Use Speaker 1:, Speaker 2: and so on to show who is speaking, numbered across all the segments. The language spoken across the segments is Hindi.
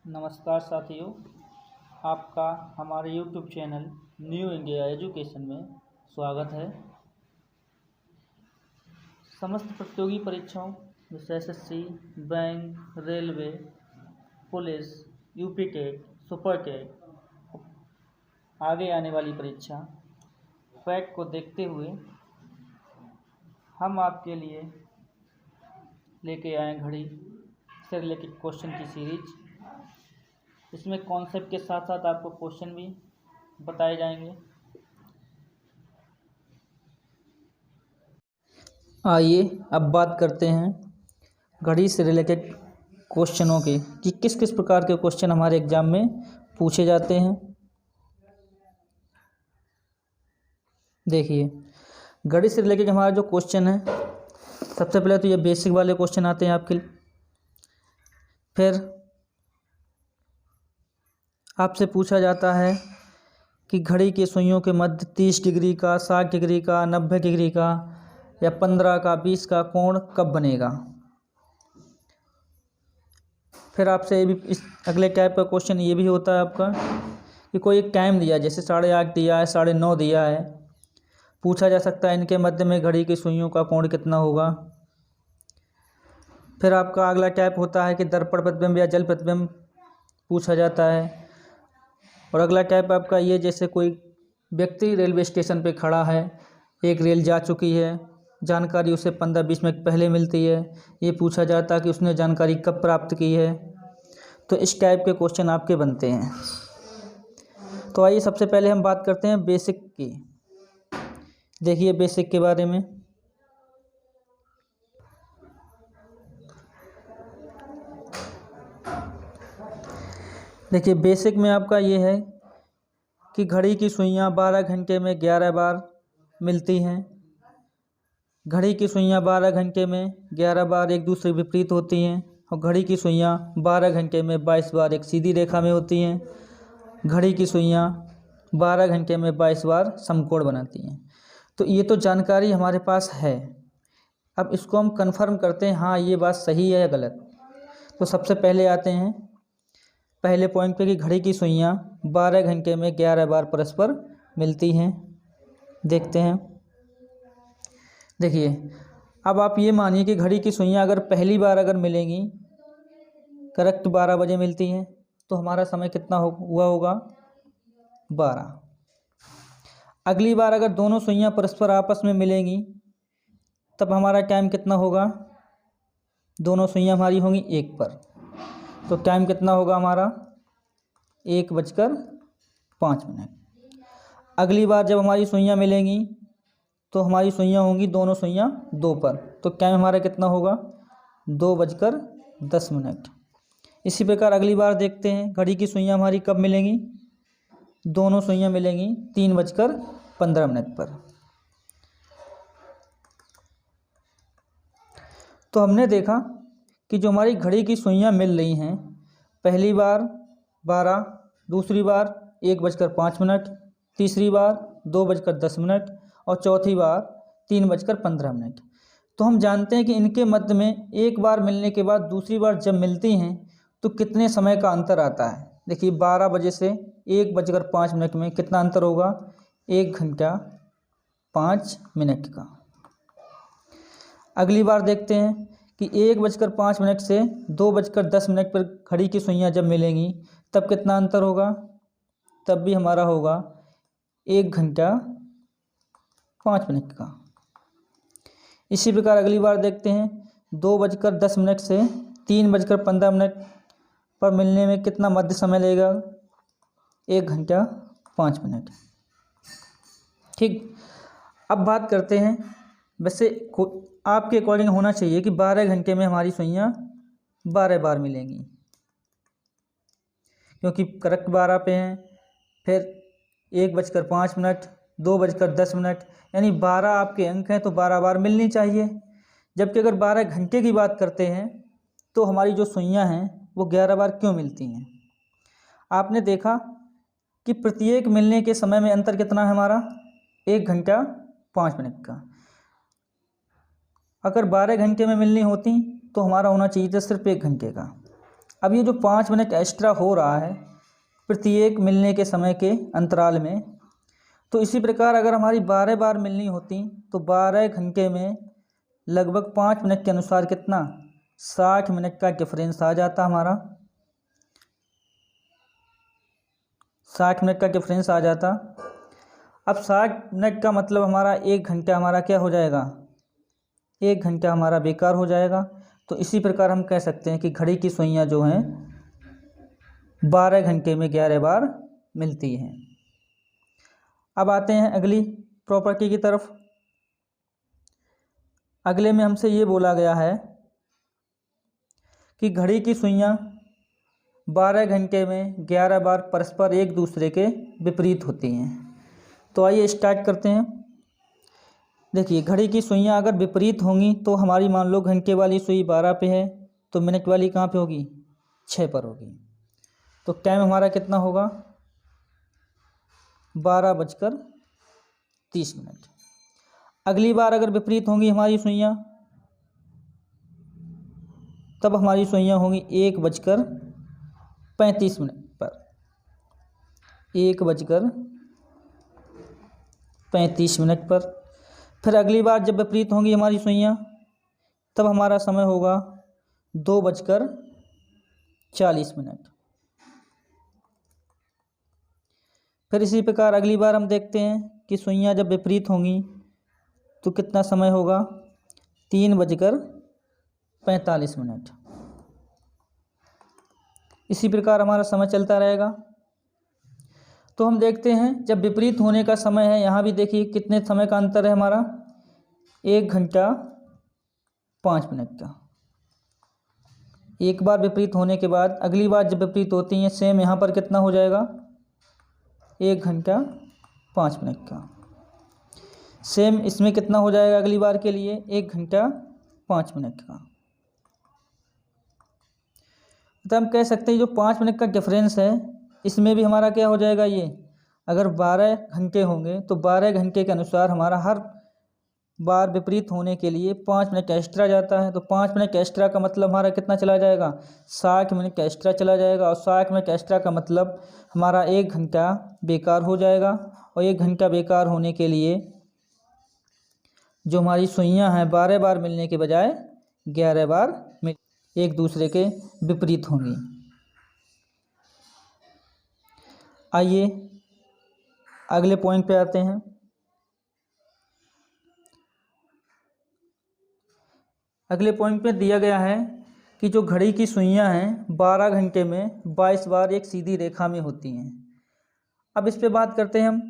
Speaker 1: नमस्कार साथियों, आपका हमारे YouTube channel new India education में स्वागत है। समस्त प्रतियोगी परीक्षाओं जैसे SSC, bank, railway, police, UP TET, super TET, आगे आने वाली परीक्षा पैट को देखते हुए हम आपके लिए लेके आए घड़ी से रिलेटेड क्वेश्चन की सीरीज। इसमें कॉन्सेप्ट के साथ साथ आपको क्वेश्चन भी बताए जाएंगे। आइए अब बात करते हैं घड़ी से रिलेटेड क्वेश्चनों की कि किस किस प्रकार के क्वेश्चन हमारे एग्जाम में पूछे जाते हैं। देखिए, घड़ी से रिलेटेड हमारा जो क्वेश्चन है, सबसे पहले तो ये बेसिक वाले क्वेश्चन आते हैं आपके। फिर आपसे पूछा जाता है कि घड़ी की सुइयों के मध्य 30 डिग्री का, 60 डिग्री का, 90 डिग्री का या 15 का, 20 का कोण कब बनेगा। फिर आपसे ये भी इस अगले टाइप का क्वेश्चन ये भी होता है आपका कि कोई एक टाइम दिया, जैसे 8:30 दिया है, 9:30 दिया है। पूछा जा सकता है इनके मध्य में घड़ी की सुइयों का कोण कितना होगा। फिर आपका अगला टाइप होता है कि दर्पण प्रतिबिंब या जल प्रतिबिंब पूछा जाता है। और अगला टाइप आपका ये, जैसे कोई व्यक्ति रेलवे स्टेशन पे खड़ा है, एक रेल जा चुकी है, जानकारी उसे 15-20 मिनट पहले मिलती है। ये पूछा जाता है कि उसने जानकारी कब प्राप्त की है। तो इस टाइप के क्वेश्चन आपके बनते हैं। तो आइए सबसे पहले हम बात करते हैं बेसिक की। देखिए बेसिक के बारे में। देखिए बेसिक में आपका ये है कि घड़ी की सुइयां 12 घंटे में 11 बार मिलती हैं। घड़ी की सुइयां 12 घंटे में 11 बार एक दूसरे के विपरीत होती हैं। और घड़ी की सुइयां 12 घंटे में 22 बार एक सीधी रेखा में होती हैं। घड़ी की सुइयां 12 घंटे में 22 बार समकोण बनाती हैं। तो ये तो जानकारी हमारे पास है। अब इसको हम कन्फर्म करते हैं, हाँ ये बात सही है या गलत। तो सबसे पहले आते हैं पहले पॉइंट पे कि घड़ी की सुइयां 12 घंटे में 11 बार परस्पर मिलती हैं। देखते हैं। देखिए, अब आप ये मानिए कि घड़ी की सुइयां अगर पहली बार अगर मिलेंगी, करेक्ट 12 बजे मिलती हैं, तो हमारा समय कितना हुआ होगा 12। अगली बार अगर दोनों सुइयां परस्पर आपस में मिलेंगी, तब हमारा टाइम कितना होगा, दोनों सुइयां हमारी होंगी 1 पर, तो टाइम कितना होगा हमारा 1:05। अगली बार जब हमारी सुइयां मिलेंगी तो हमारी सुइयां होंगी दोनों सुइयां 2 पर, तो टाइम हमारा कितना होगा 2:10। इसी प्रकार अगली बार देखते हैं घड़ी की सुइयां हमारी कब मिलेंगी, दोनों सुइयां मिलेंगी 3:15 पर। तो हमने देखा कि जो हमारी घड़ी की सुइयां मिल रही हैं, पहली बार 12, दूसरी बार 1:05, तीसरी बार 2:10 और चौथी बार 3:15। तो हम जानते हैं कि इनके मध्य में एक बार मिलने के बाद दूसरी बार जब मिलती हैं तो कितने समय का अंतर आता है। देखिए 12 बजे से 1:05 में कितना अंतर होगा, 1 घंटा 5 मिनट का। अगली बार देखते हैं कि 1:05 से 2:10 पर घड़ी की सुइयां जब मिलेंगी तब कितना अंतर होगा, तब भी हमारा होगा 1 घंटा 5 मिनट का। इसी प्रकार अगली बार देखते हैं 2:10 से 3:15 पर मिलने में कितना मध्य समय लगेगा, 1 घंटा 5 मिनट। ठीक, अब बात करते हैं, वैसे आपके अकॉर्डिंग होना चाहिए कि 12 घंटे में हमारी सुइयां 12 बार मिलेंगी, क्योंकि करेक्ट 12 पे हैं। फिर 1:05, 2:10, यानी 12 आपके अंक हैं तो 12 बार मिलनी चाहिए। जबकि अगर 12 घंटे की बात करते हैं तो हमारी जो सुइयां हैं वो 11 बार क्यों मिलती हैं। आपने देखा कि प्रत्येक मिलने के समय में अंतर कितना है हमारा, 1 घंटा 5 मिनट का। अगर 12 घंटे में मिलनी होती तो हमारा होना चाहिए था सिर्फ 1 घंटे का। अब ये जो 5 मिनट एक्स्ट्रा हो रहा है प्रत्येक मिलने के समय के अंतराल में, तो इसी प्रकार अगर हमारी 12 बार मिलनी होती तो 12 घंटे में लगभग 5 मिनट के अनुसार कितना 60 मिनट का डिफरेंस आ जाता हमारा, 60 मिनट का डिफरेंस आ जाता। अब 60 मिनट का मतलब हमारा 1 घंटा हमारा क्या हो जाएगा, 1 घंटा हमारा बेकार हो जाएगा। तो इसी प्रकार हम कह सकते हैं कि घड़ी की सुइयाँ जो हैं 12 घंटे में 11 बार मिलती हैं। अब आते हैं अगली प्रॉपर्टी की तरफ। अगले में हमसे ये बोला गया है कि घड़ी की सुइयाँ 12 घंटे में 11 बार परस्पर एक दूसरे के विपरीत होती हैं। तो आइए स्टार्ट करते हैं। देखिए, घड़ी की सुइयाँ अगर विपरीत होंगी तो हमारी मान लो घंटे वाली सुई 12 पे है तो मिनट वाली कहाँ पे होगी, 6 पर होगी। तो टाइम हमारा कितना होगा, 12:30। अगली बार अगर विपरीत होंगी हमारी सुइयाँ तब हमारी सुइयाँ होंगी 1:35 पर, 1:35 पर। फिर अगली बार जब विपरीत होंगी हमारी सुइयाँ तब हमारा समय होगा 2:40। फिर इसी प्रकार अगली बार हम देखते हैं कि सुइयाँ जब विपरीत होंगी तो कितना समय होगा, 3:45। इसी प्रकार हमारा समय चलता रहेगा। तो हम देखते हैं जब विपरीत होने का समय है, यहाँ भी देखिए कितने समय का अंतर है हमारा, 1 घंटा 5 मिनट का। एक बार विपरीत होने के बाद अगली बार जब विपरीत होती हैं सेम यहाँ पर कितना हो जाएगा, 1 घंटा 5 मिनट का। सेम इसमें कितना हो जाएगा अगली बार के लिए, 1 घंटा 5 मिनट का। तो हम कह सकते हैं जो 5 मिनट का डिफरेंस है इसमें भी हमारा क्या हो जाएगा, ये अगर 12 घंटे होंगे तो 12 घंटे के अनुसार हमारा हर बार विपरीत होने के लिए 5 मिनट एक्स्ट्रा जाता है। तो 5 मिनट एक्स्ट्रा का मतलब हमारा कितना चला जाएगा, 60 मिनट एक्स्ट्रा चला जाएगा। और 60 मिनट एक्स्ट्रा का मतलब हमारा 1 घंटा बेकार हो जाएगा। और 1 घंटा बेकार होने के लिए जो हमारी सुइयाँ हैं 12 बार मिलने के बजाय 11 बार एक दूसरे के विपरीत होंगी। आइए अगले पॉइंट पे आते हैं। अगले पॉइंट पे दिया गया है कि जो घड़ी की सुइयाँ हैं 12 घंटे में 22 बार एक सीधी रेखा में होती हैं। अब इस पे बात करते हैं हम।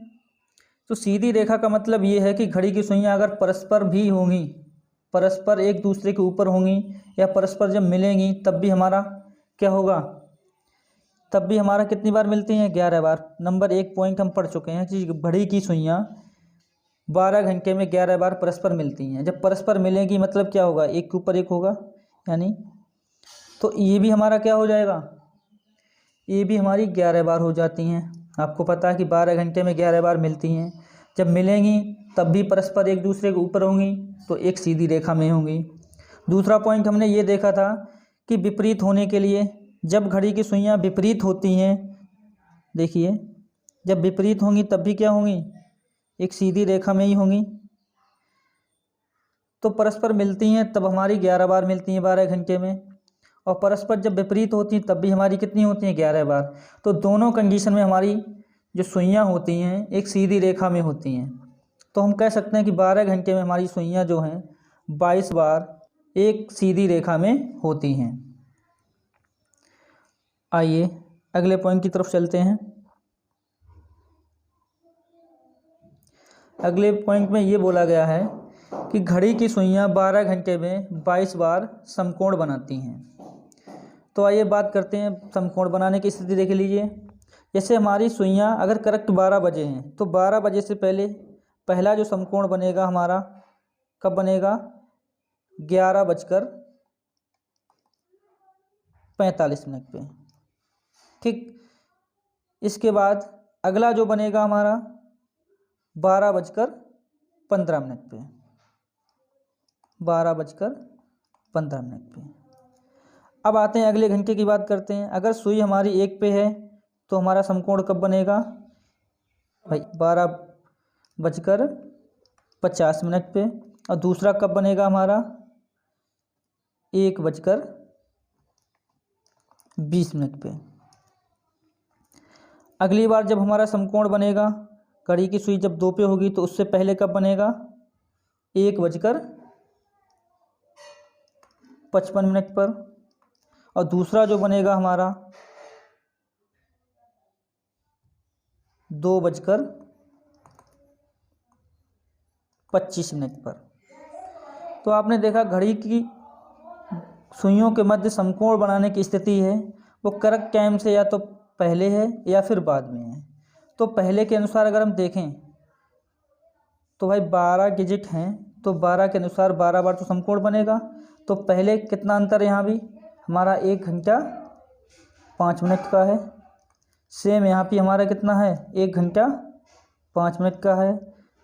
Speaker 1: तो सीधी रेखा का मतलब ये है कि घड़ी की सुइयाँ अगर परस्पर भी होंगी, परस्पर एक दूसरे के ऊपर होंगी या परस्पर जब मिलेंगी तब भी हमारा क्या होगा, तब भी हमारा कितनी बार मिलती हैं, 11 बार। नंबर 1 पॉइंट हम पढ़ चुके हैं कि घड़ी की सुइयाँ 12 घंटे में 11 बार परस्पर मिलती हैं। जब परस्पर मिलेंगी मतलब क्या होगा, एक के ऊपर एक होगा, यानी तो ये भी हमारा क्या हो जाएगा, ये भी हमारी 11 बार हो जाती हैं। आपको पता है कि 12 घंटे में 11 बार मिलती हैं। जब मिलेंगी तब भी परस्पर एक दूसरे के ऊपर होंगी तो एक सीधी रेखा में होंगी। दूसरा पॉइंट हमने ये देखा था कि विपरीत होने के लिए जब घड़ी की सुइयाँ विपरीत होती हैं, देखिए जब विपरीत होंगी तब भी क्या होंगी, एक सीधी रेखा में ही होंगी। तो परस्पर मिलती हैं तब हमारी 11 बार मिलती हैं 12 घंटे में, और परस्पर जब विपरीत होती हैं तब भी हमारी कितनी होती हैं, 11 बार। तो दोनों कंडीशन में हमारी जो सुइयाँ होती हैं एक सीधी रेखा में होती हैं। तो हम कह सकते हैं कि 12 घंटे में हमारी सुइयाँ जो हैं 22 बार एक सीधी रेखा में होती हैं। आइए अगले पॉइंट की तरफ चलते हैं। अगले पॉइंट में ये बोला गया है कि घड़ी की सुइयाँ 12 घंटे में 22 बार समकोण बनाती हैं। तो आइए बात करते हैं समकोण बनाने की स्थिति देख लीजिए। जैसे हमारी सुइयाँ अगर करेक्ट 12 बजे हैं तो 12 बजे से पहले पहला जो समकोण बनेगा हमारा कब बनेगा, 11:45 पे, ठीक। इसके बाद अगला जो बनेगा हमारा 12:15 पे, 12:15 पे। अब आते हैं अगले घंटे की बात करते हैं। अगर सुई हमारी 1 पे है तो हमारा समकोण कब बनेगा भाई 12:50 पे। और दूसरा कब बनेगा हमारा 1:20 पे। अगली बार जब हमारा समकोण बनेगा, घड़ी की सुई जब 2 पे होगी तो उससे पहले कब बनेगा 1:55 पर। और दूसरा जो बनेगा हमारा 2:25 पर। तो आपने देखा घड़ी की सुइयों के मध्य समकोण बनाने की स्थिति है वो करेक्ट टाइम से या तो पहले है या फिर बाद में है। तो पहले के अनुसार अगर हम देखें तो भाई 12 डिजिट हैं, तो 12 के अनुसार 12 बार तो समकोण बनेगा। तो पहले कितना अंतर है यहाँ भी हमारा 1 घंटा 5 मिनट का है। सेम यहाँ पे हमारा कितना है 1 घंटा 5 मिनट का है।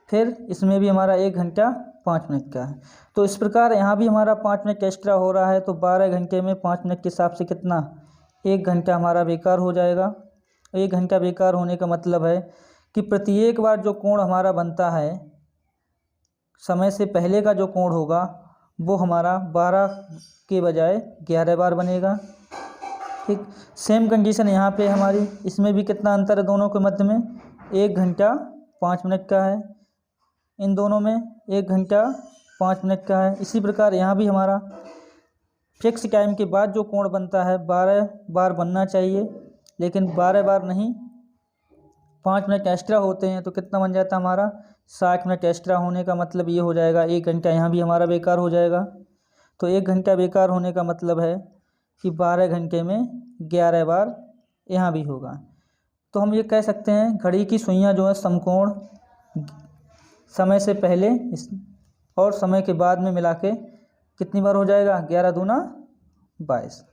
Speaker 1: फिर इसमें भी हमारा 1 घंटा 5 मिनट का है। तो इस प्रकार यहाँ भी हमारा 5 मिनट एक्स्ट्रा हो रहा है। तो 12 घंटे में 5 मिनट के हिसाब से कितना 1 घंटा हमारा बेकार हो जाएगा। 1 घंटा बेकार होने का मतलब है कि प्रत्येक बार जो कोण हमारा बनता है समय से पहले का जो कोण होगा वो हमारा 12 के बजाय 11 बार बनेगा। ठीक, सेम कंडीशन यहाँ पे हमारी, इसमें भी कितना अंतर है दोनों के मध्य में 1 घंटा 5 मिनट का है। इन दोनों में 1 घंटा 5 मिनट का है। इसी प्रकार यहाँ भी हमारा फिक्स टाइम के बाद जो कोण बनता है 12 बार बनना चाहिए, लेकिन 12 बार नहीं 5 मिनट एक्स्ट्रा होते हैं। तो कितना बन जाता है हमारा 60 मिनट एक्स्ट्रा होने का मतलब ये हो जाएगा 1 घंटा यहाँ भी हमारा बेकार हो जाएगा। तो 1 घंटा बेकार होने का मतलब है कि 12 घंटे में 11 बार यहाँ भी होगा। तो हम ये कह सकते हैं घड़ी की सुइयाँ जो है समकोण समय से पहले और समय के बाद में मिला के कितनी बार हो जाएगा 11 दूना 22।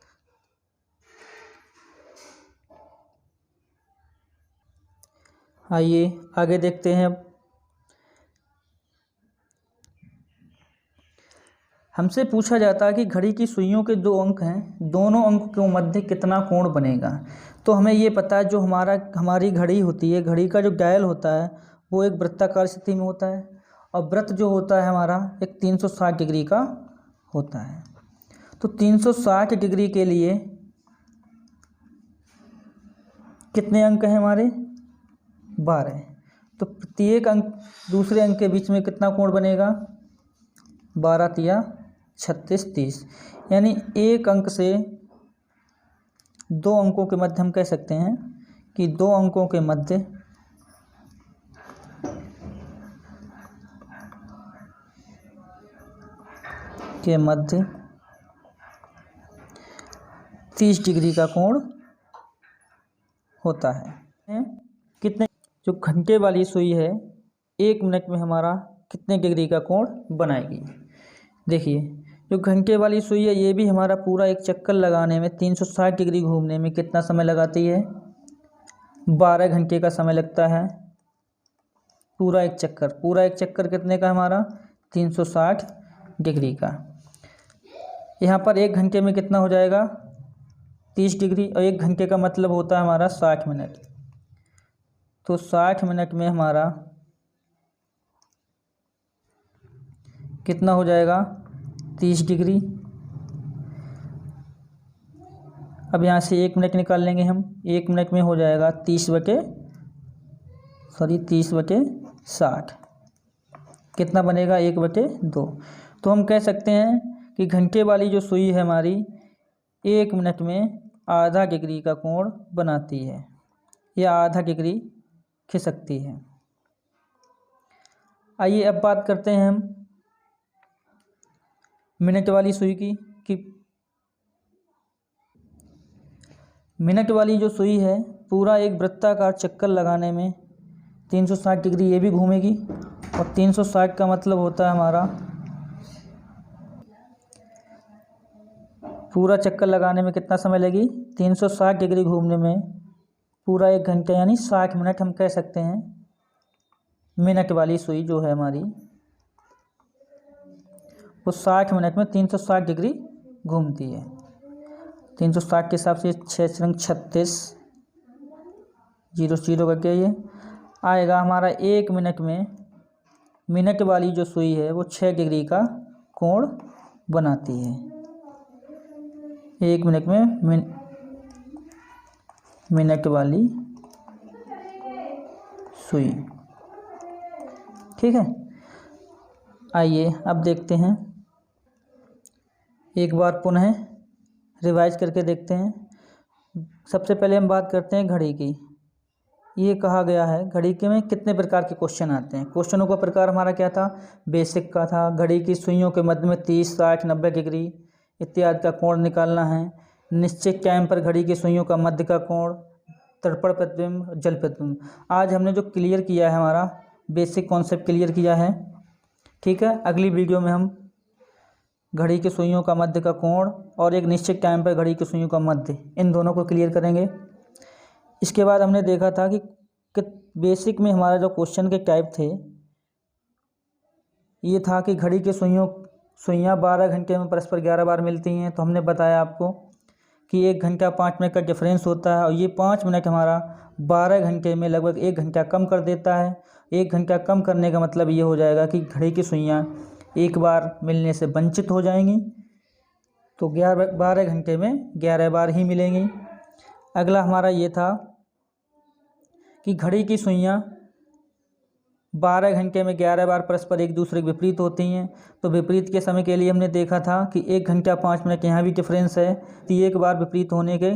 Speaker 1: आइए आगे देखते हैं। अब हमसे पूछा जाता है कि घड़ी की सुइयों के 2 अंक हैं, दोनों अंक के मध्य कितना कोण बनेगा। तो हमें ये पता है जो हमारी घड़ी होती है, घड़ी का जो डायल होता है वो एक वृत्ताकार स्थिति में होता है और वृत्त जो होता है हमारा एक 360 डिग्री का होता है। तो 360 डिग्री के लिए कितने अंक हैं हमारे 12। तो प्रत्येक अंक दूसरे अंक के बीच में कितना कोण बनेगा 12 तिया 36 30। यानी एक अंक से 2 अंकों के मध्य हम कह सकते हैं कि 2 अंकों के मध्य के मध्य 30 डिग्री का कोण होता है। कितने जो घंटे वाली सुई है 1 मिनट में हमारा कितने डिग्री का कोण बनाएगी। देखिए जो घंटे वाली सुई है ये भी हमारा पूरा एक चक्कर लगाने में 360 डिग्री घूमने में कितना समय लगाती है 12 घंटे का समय लगता है। पूरा एक चक्कर कितने का हमारा 360 डिग्री का। यहाँ पर 1 घंटे में कितना हो जाएगा 30 डिग्री और 1 घंटे का मतलब होता है हमारा 60 मिनट। तो 60 मिनट में हमारा कितना हो जाएगा 30 डिग्री। अब यहाँ से 1 मिनट निकाल लेंगे हम। 1 मिनट में हो जाएगा 30/60। कितना बनेगा 1/2। तो हम कह सकते हैं कि घंटे वाली जो सुई है हमारी 1 मिनट में आधा डिग्री का कोण बनाती है या आधा डिग्री खिसकती है। आइए अब बात करते हैं हम मिनट वाली सुई की कि मिनट वाली जो सुई है पूरा एक वृत्ताकार चक्कर लगाने में 360 डिग्री ये भी घूमेगी और 360 का मतलब होता है हमारा पूरा चक्कर लगाने में कितना समय लगी 360 डिग्री घूमने में पूरा 1 घंटा यानी 60 मिनट हम कह सकते हैं। मिनट वाली सुई जो है हमारी वो 60 मिनट में 360 डिग्री घूमती है। 360 के हिसाब से 6 36 0 करके ये आएगा हमारा 1 मिनट में। मिनट वाली जो सुई है वो 6 डिग्री का कोण बनाती है। 1 मिनट में मिनट वाली सुई। ठीक है, आइए अब देखते हैं, एक बार पुनः रिवाइज करके देखते हैं। सबसे पहले हम बात करते हैं घड़ी की। ये कहा गया है घड़ी के में कितने प्रकार के क्वेश्चन आते हैं। क्वेश्चनों का प्रकार हमारा क्या था, बेसिक का था, घड़ी की सुइयों के मध्य में 30 60 90 डिग्री इत्यादि का कोण निकालना है। निश्चित टाइम पर घड़ी की सुइयों का मध्य का कोण, दर्पण प्रतिबिंब, जल प्रतिबिंब। आज हमने जो क्लियर किया है, हमारा बेसिक कॉन्सेप्ट क्लियर किया है। ठीक है, अगली वीडियो में हम घड़ी की सुइयों का मध्य का कोण और एक निश्चित टाइम पर घड़ी की सुइयों का मध्य, इन दोनों को क्लियर करेंगे। इसके बाद हमने देखा था कि बेसिक में हमारा जो क्वेश्चन के टाइप थे, ये था कि घड़ी की सुइयाँ 12 घंटे में परस्पर 11 बार मिलती हैं। तो हमने बताया आपको कि 1 घंटा 5 मिनट का डिफरेंस होता है और ये 5 मिनट हमारा 12 घंटे में लगभग 1 घंटा कम कर देता है। 1 घंटा कम करने का मतलब ये हो जाएगा कि घड़ी की सुइयाँ एक बार मिलने से वंचित हो जाएंगी, तो 12 घंटे में 11 बार ही मिलेंगी। अगला हमारा ये था कि घड़ी की सुइयाँ 12 घंटे में 11 बार परस्पर एक दूसरे के विपरीत होती हैं। तो विपरीत के समय के लिए हमने देखा था कि 1 घंटा 5 मिनट यहाँ भी डिफरेंस है, तो एक बार विपरीत होने के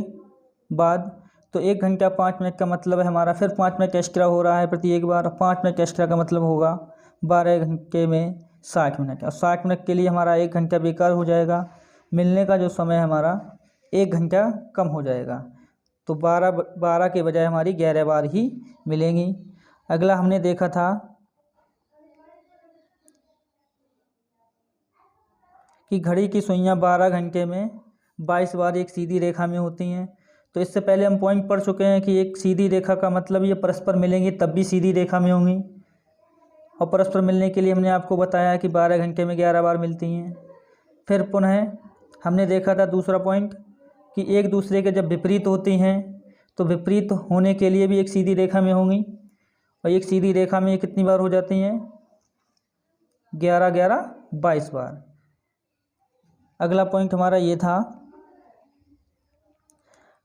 Speaker 1: बाद तो 1 घंटा 5 मिनट का मतलब है हमारा फिर 5 मिनट एक्स्ट्रा हो रहा है प्रति एक बार। 5 मिनट एक्स्ट्रा का मतलब होगा 12 घंटे में 60 मिनट, और 60 मिनट के लिए हमारा 1 घंटा बेकार हो जाएगा। मिलने का जो समय हमारा 1 घंटा कम हो जाएगा, तो 12 के बजाय हमारी 11 बार ही मिलेंगी। अगला हमने देखा था कि घड़ी की सुइयाँ 12 घंटे में 22 बार एक सीधी रेखा में होती हैं। तो इससे पहले हम पॉइंट पढ़ चुके हैं कि एक सीधी रेखा का मतलब ये परस्पर मिलेंगी तब भी सीधी रेखा में होंगी, और परस्पर मिलने के लिए हमने आपको बताया कि 12 घंटे में 11 बार मिलती हैं। फिर पुनः हमने देखा था दूसरा पॉइंट कि एक दूसरे के जब विपरीत होती हैं तो विपरीत होने के लिए भी एक सीधी रेखा में होंगी, और एक सीधी रेखा में कितनी बार हो जाती हैं, 11 11 22 बार। अगला पॉइंट हमारा ये था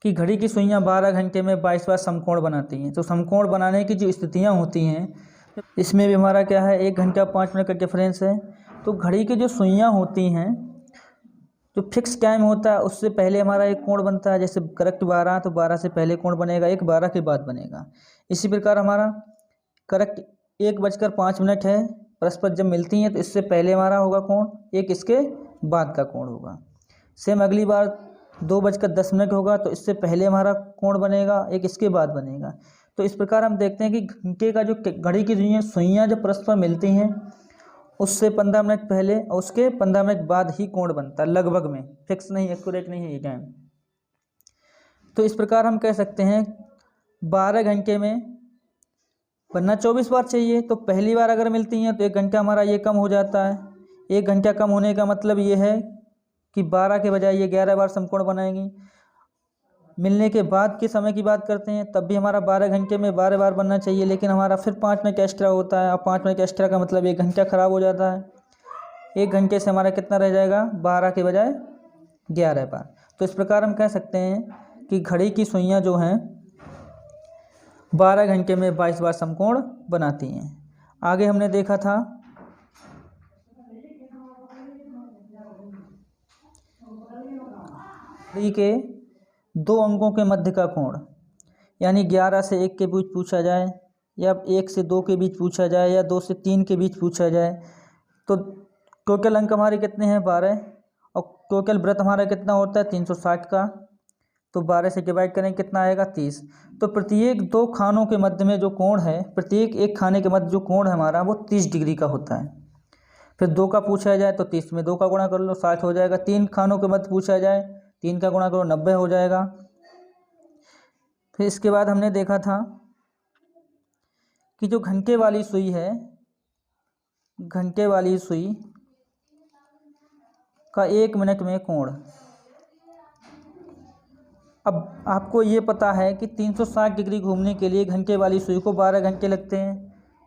Speaker 1: कि घड़ी की सुइयाँ 12 घंटे में 22 बार समकोण बनाती हैं। तो समकोण बनाने की जो स्थितियाँ होती हैं, इसमें भी हमारा क्या है, 1 घंटा 5 मिनट का डिफरेंस है। तो घड़ी की जो सुइयाँ होती हैं, जो फिक्स टाइम होता है उससे पहले हमारा एक कोण बनता है। जैसे करेक्ट 12 तो 12 से पहले कोण बनेगा, एक 12 के बाद बनेगा। इसी प्रकार हमारा करेक्ट 1:05 है, परस्पर जब मिलती हैं तो इससे पहले हमारा होगा कोण, एक इसके बाद का कोण होगा। सेम अगली बार 2:10 होगा तो इससे पहले हमारा कोण बनेगा, एक इसके बाद बनेगा। तो इस प्रकार हम देखते हैं कि घंटे का जो घड़ी की सुइयाँ जब परस्पर मिलती हैं उससे 15 मिनट पहले और उसके 15 मिनट बाद ही कोण बनता है, लगभग में, फिक्स नहीं, एक्यूरेट नहीं है ये टाइम। तो इस प्रकार हम कह सकते हैं 12 घंटे में बनना 24 बार चाहिए। तो पहली बार अगर मिलती हैं तो 1 घंटा हमारा ये कम हो जाता है। 1 घंटा कम होने का मतलब ये है कि 12 के बजाय ये 11 बार समकोण बनाएंगी। मिलने के बाद के समय की बात करते हैं, तब भी हमारा 12 घंटे में 12 बार बनना चाहिए, लेकिन हमारा फिर 5 मिनट एक्स्ट्रा होता है, और 5 मिनट एक्स्ट्रा का मतलब 1 घंटा ख़राब हो जाता है। 1 घंटे से हमारा कितना रह जाएगा, 12 के बजाय 11 बार। तो इस प्रकार हम कह सकते हैं कि घड़ी की सुइयाँ जो हैं 12 घंटे में 22 बार समकोण बनाती हैं। आगे हमने देखा था घड़ी के 2 अंकों के मध्य का कोण, यानी 11 से 1 के बीच पूछा जाए, या 1 से 2 के बीच पूछा जाए, या 2 से 3 के बीच पूछा जाए, तो टोटल अंक हमारे कितने हैं, 12, और टोटल व्रत हमारा कितना होता है, 360 का। तो 12 से डिवाइड करें कितना आएगा, 30। तो प्रत्येक 2 खानों के मध्य में जो कोण है, प्रत्येक एक खाने के मध्य जो कोण है हमारा, वो 30 डिग्री का होता है। फिर 2 का पूछा जाए तो 30 में 2 का गुणा कर लो, 60 हो जाएगा। 3 खानों के मध्य पूछा जाए, 3 का गुणा करो, 90 हो जाएगा। फिर इसके बाद हमने देखा था कि जो घंटे वाली सुई है, घंटे वाली सुई का 1 मिनट में कोण अब आपको ये पता है कि 360 डिग्री घूमने के लिए घंटे वाली सुई को 12 घंटे लगते हैं।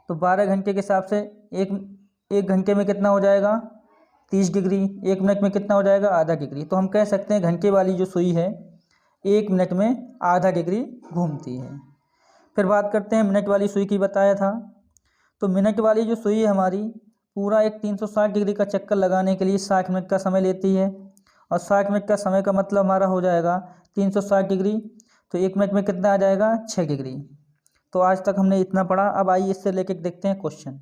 Speaker 1: तो 12 घंटे के हिसाब से एक घंटे में कितना हो जाएगा 30 डिग्री, 1 मिनट में कितना हो जाएगा आधा डिग्री। तो हम कह सकते हैं घंटे वाली जो सुई है 1 मिनट में आधा डिग्री घूमती है। फिर बात करते हैं मिनट वाली सुई की, बताया था। तो मिनट वाली जो सुई है हमारी पूरा एक 360 डिग्री का चक्कर लगाने के लिए 60 मिनट का समय लेती है। और 60 मिनट का समय का मतलब हमारा हो जाएगा 360 डिग्री, तो 1 मिनट में कितना आ जाएगा 6 डिग्री। तो आज तक हमने इतना पढ़ा। अब आइए इससे लेकर देखते हैं क्वेश्चन।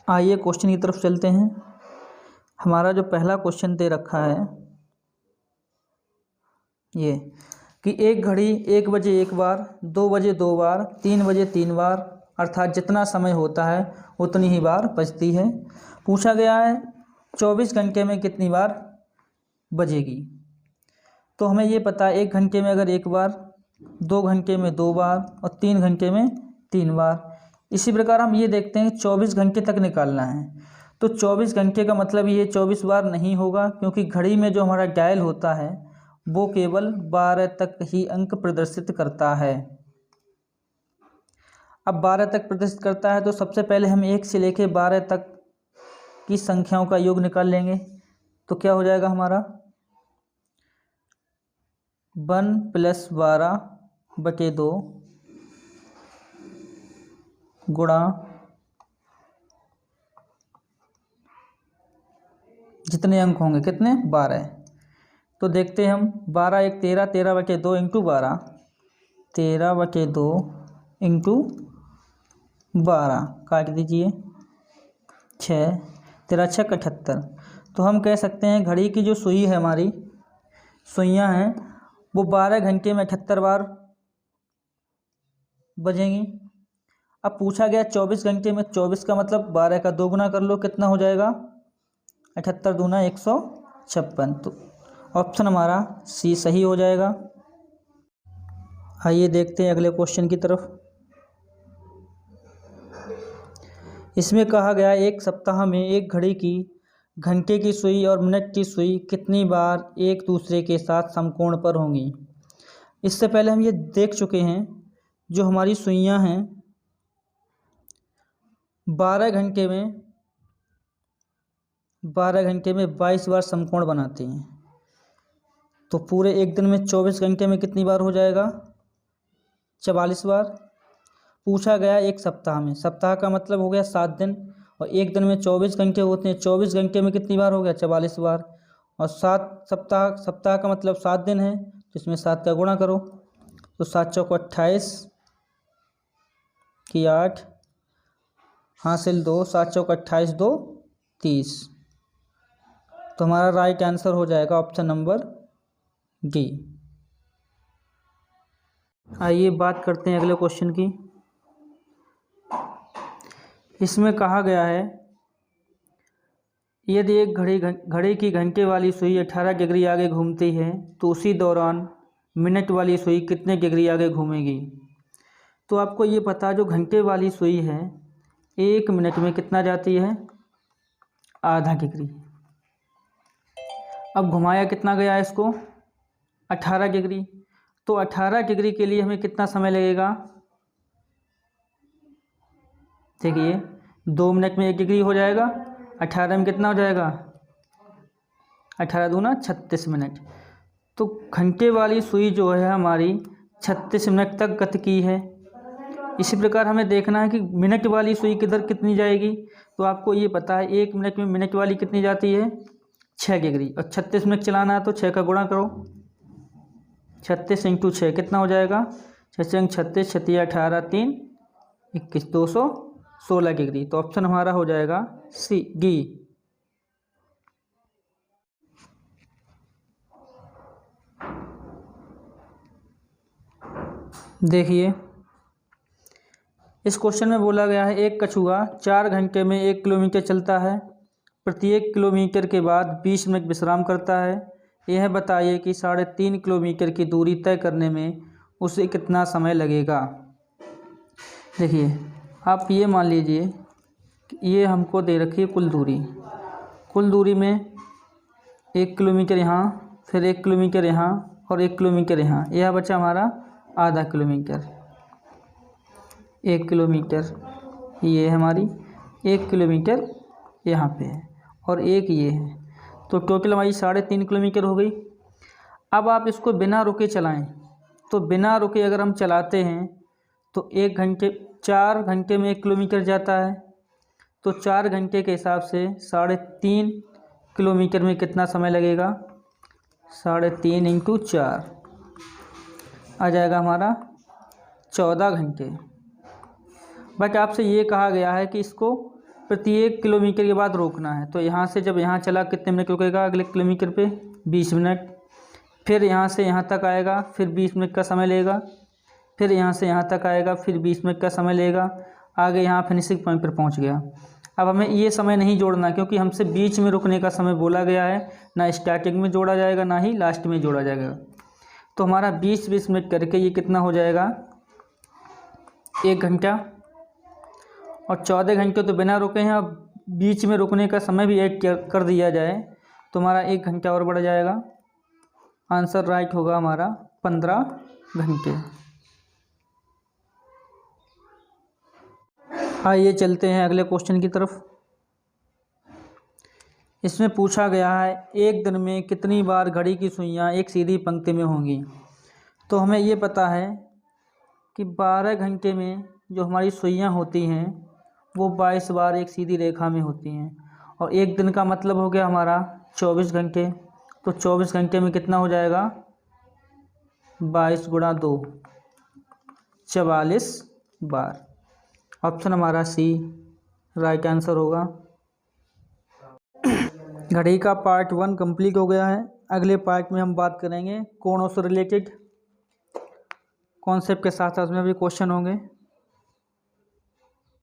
Speaker 1: आइए क्वेश्चन की तरफ चलते हैं। हमारा जो पहला क्वेश्चन दे रखा है ये कि एक घड़ी 1 बजे एक बार, 2 बजे 2 बार, 3 बजे 3 बार, अर्थात जितना समय होता है उतनी ही बार बजती है। पूछा गया है 24 घंटे में कितनी बार बजेगी। तो हमें ये पता है 1 घंटे में अगर एक बार, 2 घंटे में 2 बार और 3 घंटे में 3 बार। इसी प्रकार हम ये देखते हैं 24 घंटे तक निकालना है। तो 24 घंटे का मतलब ये 24 बार नहीं होगा, क्योंकि घड़ी में जो हमारा डायल होता है वो केवल 12 तक ही अंक प्रदर्शित करता है। अब 12 तक प्रदर्शित करता है तो सबसे पहले हम 1 से लेकर 12 तक की संख्याओं का योग निकाल लेंगे। तो क्या हो जाएगा हमारा 1 + 12/2 गुणा जितने अंक होंगे कितने 12। तो देखते हैं हम 12 × 1 13, 13/2 × 12, 13/2 × 12 काट दीजिए 6, 13 × 6 = 78। तो हम कह सकते हैं घड़ी की जो सुई है हमारी सुइयाँ हैं वो 12 घंटे में 78 बार बजेंगी। अब पूछा गया 24 घंटे में, 24 का मतलब 12 का 2 गुना कर लो, कितना हो जाएगा 78 दूना 156। तो ऑप्शन हमारा सी सही हो जाएगा। आइए देखते हैं अगले क्वेश्चन की तरफ। इसमें कहा गया एक सप्ताह में एक घड़ी की घंटे की सुई और मिनट की सुई कितनी बार एक दूसरे के साथ समकोण पर होंगी। इससे पहले हम ये देख चुके हैं जो हमारी सुइयां हैं 12 घंटे में 22 बार समकोण बनाती हैं। तो पूरे एक दिन में 24 घंटे में कितनी बार हो जाएगा 44 बार। पूछा गया एक सप्ताह में, सप्ताह का मतलब हो गया 7 दिन, और एक दिन में 24 घंटे होते हैं, 24 घंटे में कितनी बार हो गया 44 बार। और 7 सप्ताह का मतलब 7 दिन है, तो इसमें 7 का गुणा करो। तो 7 × 4 = 28 की 8 हासिल 2, 7 × 4 = 28 2 30। तो हमारा राइट आंसर हो जाएगा ऑप्शन नंबर डी। आइए बात करते हैं अगले क्वेश्चन की। इसमें कहा गया है यदि एक घड़ी की घंटे वाली सुई 18 डिग्री आगे घूमती है तो उसी दौरान मिनट वाली सुई कितने डिग्री आगे घूमेगी। तो आपको ये पता जो घंटे वाली सुई है 1 मिनट में कितना जाती है आधा डिग्री। अब घुमाया कितना गया इसको 18 डिग्री। तो 18 डिग्री के लिए हमें कितना समय लगेगा, देखिए 2 मिनट में 1 डिग्री हो जाएगा, 18 में कितना हो जाएगा 18 दूना 36 मिनट। तो घंटे वाली सुई जो है हमारी 36 मिनट तक गति की है। इसी प्रकार हमें देखना है कि मिनट वाली सुई किधर कितनी जाएगी। तो आपको ये पता है 1 मिनट में मिनट वाली कितनी जाती है 6 डिग्री, और 36 मिनट चलाना है तो 6 का गुणा करो, 36 × 6 कितना हो जाएगा 6 × 36 36 18 3 21 216 डिग्री। तो ऑप्शन हमारा हो जाएगा सी डी। देखिए इस क्वेश्चन में बोला गया है एक कछुआ 4 घंटे में 1 किलोमीटर चलता है, प्रत्येक किलोमीटर के बाद 20 मिनट विश्राम करता है। यह बताइए कि 3.5 किलोमीटर की दूरी तय करने में उसे कितना समय लगेगा। देखिए आप ये मान लीजिए कि ये हमको दे रखी है कुल दूरी में 1 किलोमीटर यहाँ, फिर 1 किलोमीटर यहाँ और 1 किलोमीटर यहाँ, यह बचा हमारा आधा किलोमीटर। 1 किलोमीटर ये है हमारी, 1 किलोमीटर यहाँ पे है और एक ये है, तो टोटल हमारी 3.5 किलोमीटर हो गई। अब आप इसको बिना रुके चलाएं, तो बिना रुके अगर हम चलाते हैं तो 4 घंटे में 1 किलोमीटर जाता है, तो 4 घंटे के हिसाब से 3.5 किलोमीटर में कितना समय लगेगा, 3.5 इंटू 4 आ जाएगा हमारा 14 घंटे। बट आपसे ये कहा गया है कि इसको प्रत्येक किलोमीटर के बाद रोकना है, तो यहाँ से जब यहाँ चला कितने मिनट रुकेगा, अगले किलोमीटर पे 20 मिनट, फिर यहाँ से यहाँ तक आएगा, फिर 20 मिनट का समय लेगा, फिर यहाँ से यहाँ तक आएगा, फिर 20 मिनट का समय लेगा, आगे यहाँ फिनिशिंग पॉइंट पर पहुँच गया। अब हमें ये समय नहीं जोड़ना, क्योंकि हमसे बीच में रुकने का समय बोला गया है, ना स्टार्टिंग में जोड़ा जाएगा ना ही लास्ट में जोड़ा जाएगा। तो हमारा 20-20 मिनट करके ये कितना हो जाएगा, 1 घंटा, और 14 घंटे तो बिना रुके हैं। अब बीच में रुकने का समय भी ऐड कर दिया जाए तो हमारा 1 घंटा और बढ़ जाएगा। आंसर राइट होगा हमारा 15 घंटे। आइए चलते हैं अगले क्वेश्चन की तरफ। इसमें पूछा गया है एक दिन में कितनी बार घड़ी की सुइयां एक सीधी पंक्ति में होंगी। तो हमें ये पता है कि 12 घंटे में जो हमारी सुइयां होती हैं वो 22 बार एक सीधी रेखा में होती हैं, और एक दिन का मतलब हो गया हमारा 24 घंटे। तो 24 घंटे में कितना हो जाएगा, 22 गुणा 2, 44 बार। ऑप्शन हमारा सी राइट आंसर होगा। घड़ी का पार्ट 1 कंप्लीट हो गया है। अगले पार्ट में हम बात करेंगे कोणों से रिलेटेड कॉन्सेप्ट के साथ साथ में भी क्वेश्चन होंगे।